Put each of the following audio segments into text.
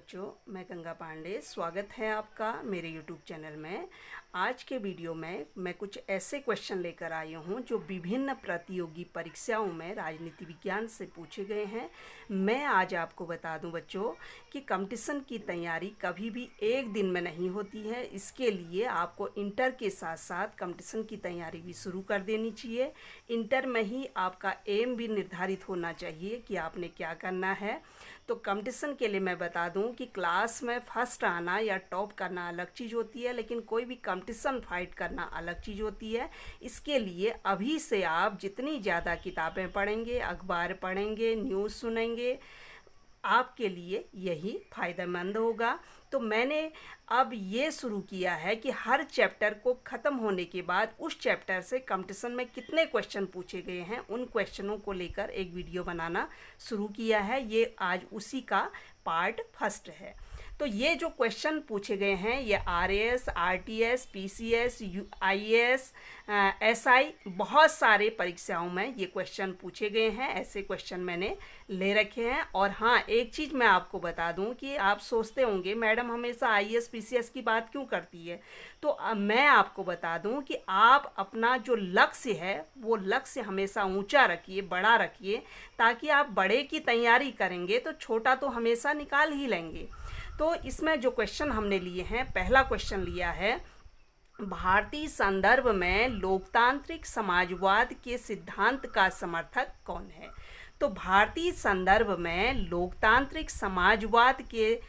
बच्चों, मैं गंगा पांडे। स्वागत है आपका मेरे YouTube चैनल में। आज के वीडियो में मैं कुछ ऐसे क्वेश्चन लेकर आई हूँ जो विभिन्न प्रतियोगी परीक्षाओं में राजनीति विज्ञान से पूछे गए हैं। मैं आज आपको बता दूं बच्चों कि कंपटीशन की तैयारी कभी भी एक दिन में नहीं होती है। इसके लिए आपको इंटर के साथ साथ कंपटीशन की तैयारी भी शुरू कर देनी चाहिए। इंटर में ही आपका एम भी निर्धारित होना चाहिए कि आपने क्या करना है। तो कंपटीशन के लिए मैं बता दूं कि क्लास में फर्स्ट आना या टॉप करना अलग चीज़ होती है, लेकिन कोई भी कंपटीशन फाइट करना अलग चीज़ होती है। इसके लिए अभी से आप जितनी ज़्यादा किताबें पढ़ेंगे, अखबार पढ़ेंगे, न्यूज़ सुनेंगे, आपके लिए यही फ़ायदेमंद होगा। तो मैंने अब ये शुरू किया है कि हर चैप्टर को ख़त्म होने के बाद उस चैप्टर से कंपटीशन में कितने क्वेश्चन पूछे गए हैं, उन क्वेश्चनों को लेकर एक वीडियो बनाना शुरू किया है। ये आज उसी का पार्ट फर्स्ट है। तो ये जो क्वेश्चन पूछे गए हैं ये RAS, RTS, PCS, IAS, SI बहुत सारे परीक्षाओं में ये क्वेश्चन पूछे गए हैं। ऐसे क्वेश्चन मैंने ले रखे हैं। और हाँ, एक चीज़ मैं आपको बता दूं कि आप सोचते होंगे मैडम हमेशा IAS PCS की बात क्यों करती है। तो मैं आपको बता दूं कि आप अपना जो लक्ष्य है वो लक्ष्य हमेशा ऊंचा रखिए, बड़ा रखिए, ताकि आप बड़े की तैयारी करेंगे तो छोटा तो हमेशा निकाल ही लेंगे। तो इसमें जो क्वेश्चन हमने लिए हैं, पहला क्वेश्चन लिया है भारतीय संदर्भ में लोकतांत्रिक समाजवाद के सिद्धांत का समर्थक कौन है। तो भारतीय संदर्भ में लोकतांत्रिक समाजवाद के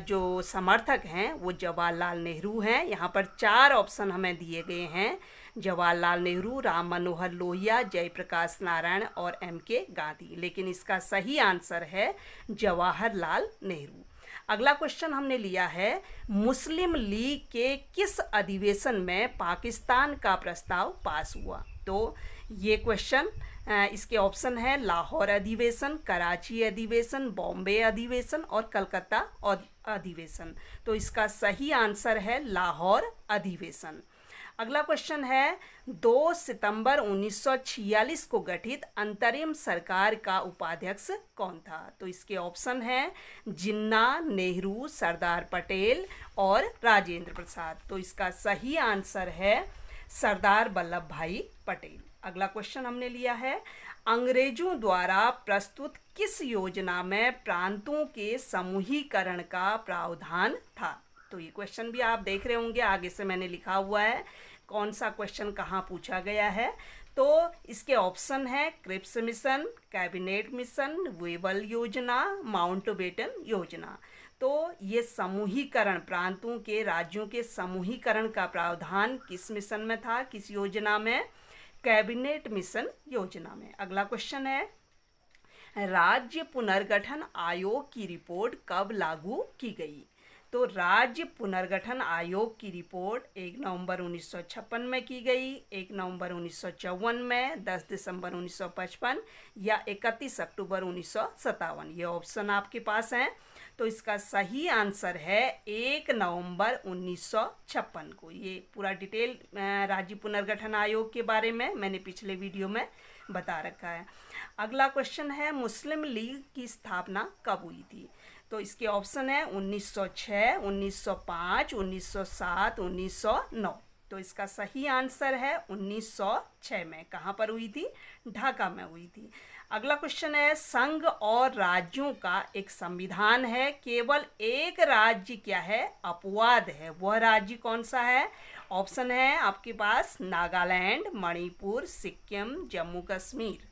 जो समर्थक हैं वो जवाहरलाल नेहरू हैं। यहाँ पर 4 ऑप्शन हमें दिए गए हैं: जवाहरलाल नेहरू, राम मनोहर लोहिया, जयप्रकाश नारायण और MK गांधी। लेकिन इसका सही आंसर है जवाहरलाल नेहरू। अगला क्वेश्चन हमने लिया है मुस्लिम लीग के किस अधिवेशन में पाकिस्तान का प्रस्ताव पास हुआ। तो ये क्वेश्चन इसके ऑप्शन है लाहौर अधिवेशन, कराची अधिवेशन, बॉम्बे अधिवेशन और कलकत्ता अधिवेशन। तो इसका सही आंसर है लाहौर अधिवेशन। अगला क्वेश्चन है 2 सितंबर 1946 को गठित अंतरिम सरकार का उपाध्यक्ष कौन था। तो इसके ऑप्शन हैं जिन्ना, नेहरू, सरदार पटेल और राजेंद्र प्रसाद। तो इसका सही आंसर है सरदार वल्लभ भाई पटेल। अगला क्वेश्चन हमने लिया है अंग्रेजों द्वारा प्रस्तुत किस योजना में प्रांतों के समूहीकरण का प्रावधान था। तो ये क्वेश्चन भी आप देख रहे होंगे, आगे से मैंने लिखा हुआ है कौन सा क्वेश्चन कहाँ पूछा गया है। तो इसके ऑप्शन है क्रिप्स मिशन, कैबिनेट मिशन, वेबल योजना, माउंटबेटन योजना। तो ये समूहीकरण, प्रांतों के राज्यों के समूहीकरण का प्रावधान किस मिशन में था, किस योजना में? कैबिनेट मिशन योजना में। अगला क्वेश्चन है राज्य पुनर्गठन आयोग की रिपोर्ट कब लागू की गई। तो राज्य पुनर्गठन आयोग की रिपोर्ट 1 नवंबर 1956 में की गई, 1 नवंबर 1954 में, 10 दिसंबर 1955 या 31 अक्टूबर 1957। ये ऑप्शन आपके पास हैं। तो इसका सही आंसर है 1 नवंबर 1956 को। ये पूरा डिटेल राज्य पुनर्गठन आयोग के बारे में मैंने पिछले वीडियो में बता रखा है। अगला क्वेश्चन है मुस्लिम लीग की स्थापना कब हुई थी। तो इसके ऑप्शन है 1906, 1905, 1907, 1909। तो इसका सही आंसर है 1906 में। कहाँ पर हुई थी? ढाका में हुई थी। अगला क्वेश्चन है संघ और राज्यों का एक संविधान है, केवल एक राज्य क्या है? अपवाद है। वह राज्य कौन सा है? ऑप्शन है आपके पास नागालैंड, मणिपुर, सिक्किम, जम्मू कश्मीर।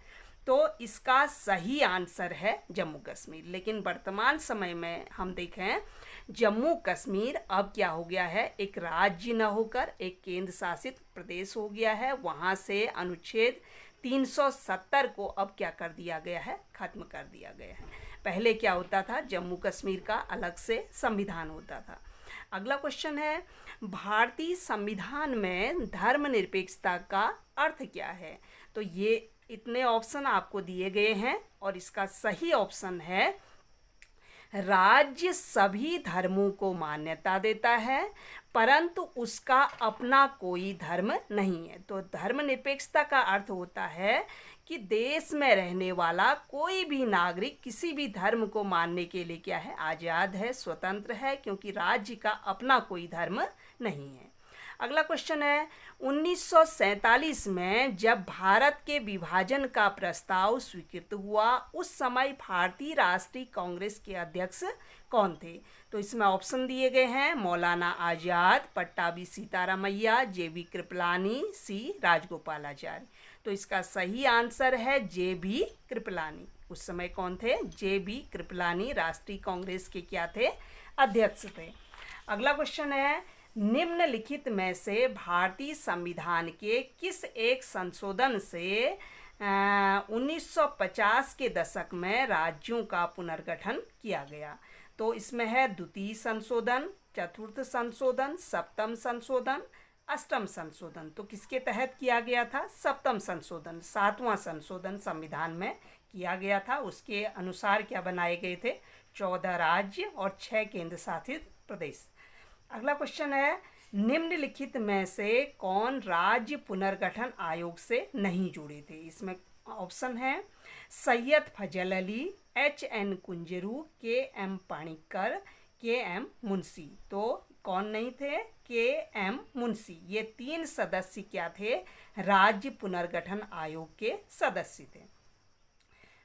तो इसका सही आंसर है जम्मू कश्मीर। लेकिन वर्तमान समय में हम देखें जम्मू कश्मीर अब क्या हो गया है, एक राज्य न होकर एक केंद्र शासित प्रदेश हो गया है। वहाँ से अनुच्छेद 370 को अब क्या कर दिया गया है? खत्म कर दिया गया है। पहले क्या होता था, जम्मू कश्मीर का अलग से संविधान होता था। अगला क्वेश्चन है भारतीय संविधान में धर्मनिरपेक्षता का अर्थ क्या है। तो ये इतने ऑप्शन आपको दिए गए हैं और इसका सही ऑप्शन है राज्य सभी धर्मों को मान्यता देता है, परंतु उसका अपना कोई धर्म नहीं है। तो धर्मनिरपेक्षता का अर्थ होता है कि देश में रहने वाला कोई भी नागरिक किसी भी धर्म को मानने के लिए क्या है, आज़ाद है, स्वतंत्र है, क्योंकि राज्य का अपना कोई धर्म नहीं है। अगला क्वेश्चन है, 1947 में जब भारत के विभाजन का प्रस्ताव स्वीकृत हुआ, उस समय भारतीय राष्ट्रीय कांग्रेस के अध्यक्ष कौन थे? तो इसमें ऑप्शन दिए गए हैं, मौलाना आज़ाद, पट्टाभी सीतारामैया, जे.बी. कृपलानी, सी. राजगोपालाचारी। तो इसका सही आंसर है जे.बी. कृपलानी। उस समय कौन थे? जे.बी. कृपलानी राष्ट्रीय कांग्रेस के क्या थे? अध्यक्ष थे। अगला क्वेश्चन है, निम्नलिखित में से भारतीय संविधान के किस एक संशोधन से 1950 के दशक में राज्यों का पुनर्गठन किया गया? तो इसमें है द्वितीय संशोधन, चतुर्थ संशोधन, सप्तम संशोधन, अष्टम संशोधन। तो किसके तहत किया गया था? सप्तम संशोधन, 7वां संशोधन संविधान में किया गया था। उसके अनुसार क्या बनाए गए थे? 14 राज्य और 6 केंद्र शासित प्रदेश। अगला क्वेश्चन है, निम्नलिखित में से कौन राज्य पुनर्गठन आयोग से नहीं जुड़े थे? इसमें ऑप्शन है, सैयद फजल Ali, H.N. Kunzru, K.M. Panikkar, K.M. Munshi. तो कौन नहीं थे? K.M. मुंशी। ये 3 सदस्य क्या थे? राज्य पुनर्गठन आयोग के सदस्य थे।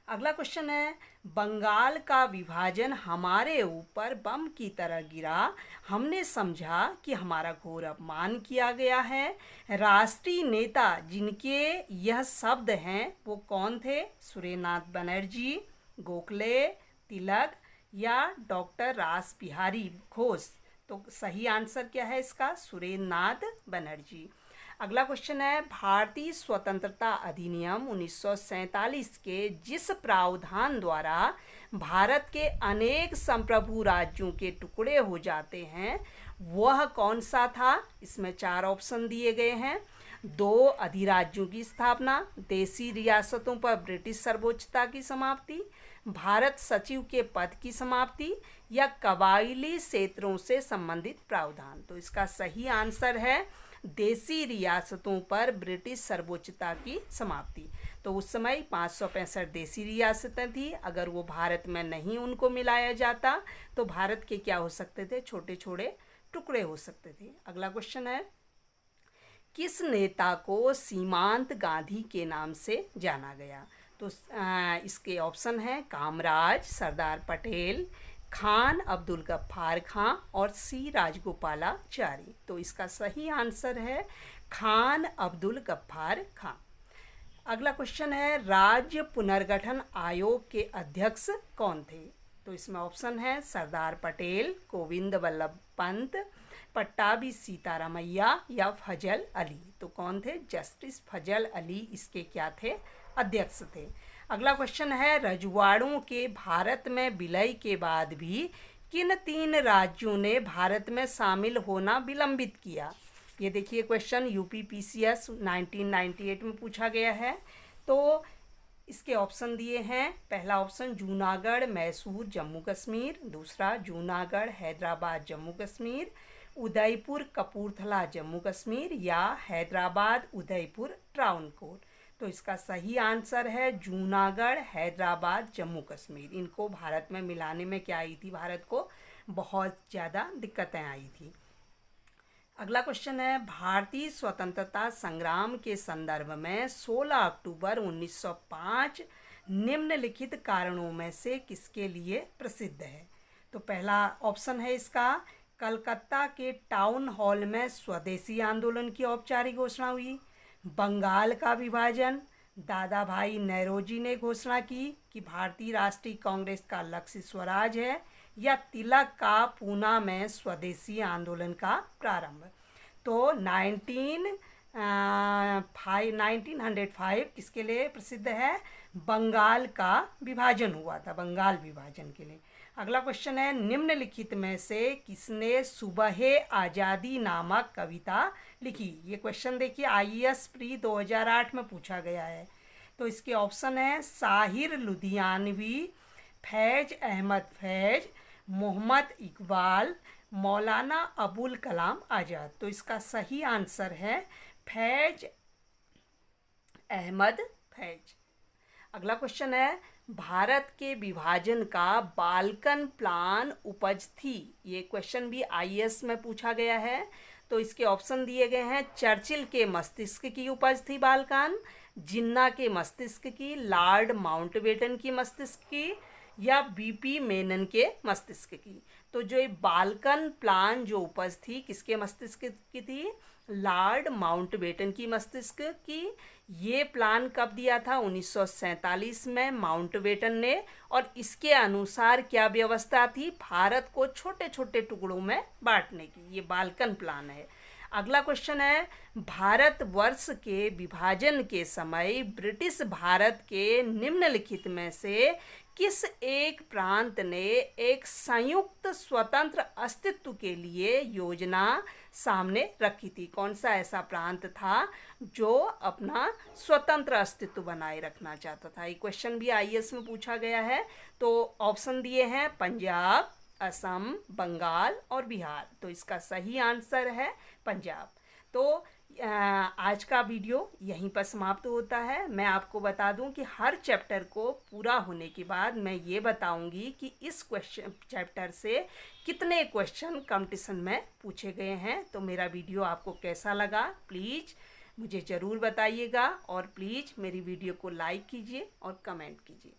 अगला क्वेश्चन है, बंगाल का विभाजन हमारे ऊपर बम की तरह गिरा, हमने समझा कि हमारा घोर अपमान किया गया है। राष्ट्रीय नेता जिनके यह शब्द हैं वो कौन थे? सुरेंद्रनाथ बनर्जी, गोखले, तिलक या डॉक्टर रास बिहारी घोष। तो सही आंसर क्या है इसका? सुरेंद्रनाथ बनर्जी। अगला क्वेश्चन है, भारतीय स्वतंत्रता अधिनियम 1947 के जिस प्रावधान द्वारा भारत के अनेक संप्रभु राज्यों के टुकड़े हो जाते हैं वह कौन सा था? इसमें 4 ऑप्शन दिए गए हैं, 2 अधिराज्यों की स्थापना, देशी रियासतों पर ब्रिटिश सर्वोच्चता की समाप्ति, भारत सचिव के पद की समाप्ति या कबायली क्षेत्रों से संबंधित प्रावधान। तो इसका सही आंसर है देशी रियासतों पर ब्रिटिश सर्वोच्चता की समाप्ति। तो उस समय 565 देशी रियासतें थी। अगर वो भारत में नहीं उनको मिलाया जाता तो भारत के क्या हो सकते थे? छोटे छोटे टुकड़े हो सकते थे। अगला क्वेश्चन है, किस नेता को सीमांत गांधी के नाम से जाना गया? तो इसके ऑप्शन हैं, कामराज, सरदार पटेल, खान अब्दुल गफ्फार खां और सी. राजगोपालाचारी। तो इसका सही आंसर है खान अब्दुल गफ्फार खां। अगला क्वेश्चन है, राज्य पुनर्गठन आयोग के अध्यक्ष कौन थे? तो इसमें ऑप्शन है, सरदार पटेल, गोविंद वल्लभ पंत, पट्टाभी सीतारामैया या फजल अली। तो कौन थे? जस्टिस फजल अली इसके क्या थे? अध्यक्ष थे। अगला क्वेश्चन है, रजवाड़ों के भारत में विलय के बाद भी किन 3 राज्यों ने भारत में शामिल होना विलंबित किया? ये देखिए क्वेश्चन UPPCS 1998 में पूछा गया है। तो इसके ऑप्शन दिए हैं, पहला ऑप्शन जूनागढ़, मैसूर, जम्मू कश्मीर, दूसरा जूनागढ़, हैदराबाद, जम्मू कश्मीर, उदयपुर, कपूरथला, जम्मू कश्मीर या हैदराबाद, उदयपुर, ट्रावनकोर। तो इसका सही आंसर है जूनागढ़, हैदराबाद, जम्मू कश्मीर। इनको भारत में मिलाने में क्या आई थी? भारत को बहुत ज़्यादा दिक्कतें आई थी। अगला क्वेश्चन है, भारतीय स्वतंत्रता संग्राम के संदर्भ में 16 अक्टूबर 1905 निम्नलिखित कारणों में से किसके लिए प्रसिद्ध है? तो पहला ऑप्शन है इसका, कलकत्ता के टाउन हॉल में स्वदेशी आंदोलन की औपचारिक घोषणा हुई, बंगाल का विभाजन, दादा भाई नौरोजी ने घोषणा की कि भारतीय राष्ट्रीय कांग्रेस का लक्ष्य स्वराज है, या तिलक का पूना में स्वदेशी आंदोलन का प्रारंभ। तो 1905 किसके लिए प्रसिद्ध है? बंगाल का विभाजन हुआ था, बंगाल विभाजन के लिए। अगला क्वेश्चन है, निम्नलिखित में से किसने सुबह आज़ादी नामक कविता लिखी? ये क्वेश्चन देखिए IAS प्री 2008 में पूछा गया है। तो इसके ऑप्शन है, साहिर लुधियानवी, फैज अहमद फैज, मोहम्मद इकबाल, मौलाना अबुल कलाम आज़ाद। तो इसका सही आंसर है फैज अहमद फैज। अगला क्वेश्चन है, भारत के विभाजन का बाल्कन प्लान उपज थी। ये क्वेश्चन भी आईएएस में पूछा गया है। तो इसके ऑप्शन दिए गए हैं, चर्चिल के मस्तिष्क की उपज थी बाल्कन, जिन्ना के मस्तिष्क की, लॉर्ड माउंटबेटन की मस्तिष्क की, या बीपी मेनन के मस्तिष्क की। तो जो ये बाल्कन प्लान जो उपज थी किसके मस्तिष्क की थी? लॉर्ड माउंटबेटन की मस्तिष्क की। ये प्लान कब दिया था? 1947 में माउंटबेटन ने। और इसके अनुसार क्या व्यवस्था थी? भारत को छोटे छोटे टुकड़ों में बांटने की। ये बाल्कन प्लान है। अगला क्वेश्चन है, भारतवर्ष के विभाजन के समय ब्रिटिश भारत के निम्नलिखित में से किस एक प्रांत ने एक संयुक्त स्वतंत्र अस्तित्व के लिए योजना सामने रखी थी? कौन सा ऐसा प्रांत था जो अपना स्वतंत्र अस्तित्व बनाए रखना चाहता था? ये क्वेश्चन भी आईएएस में पूछा गया है। तो ऑप्शन दिए हैं, पंजाब, असम, बंगाल और बिहार। तो इसका सही आंसर है पंजाब। तो आज का वीडियो यहीं पर समाप्त होता है। मैं आपको बता दूं कि हर चैप्टर को पूरा होने के बाद मैं ये बताऊंगी कि इस क्वेश्चन चैप्टर से कितने क्वेश्चन कंपटीशन में पूछे गए हैं। तो मेरा वीडियो आपको कैसा लगा प्लीज़ मुझे ज़रूर बताइएगा, और प्लीज़ मेरी वीडियो को लाइक कीजिए और कमेंट कीजिए।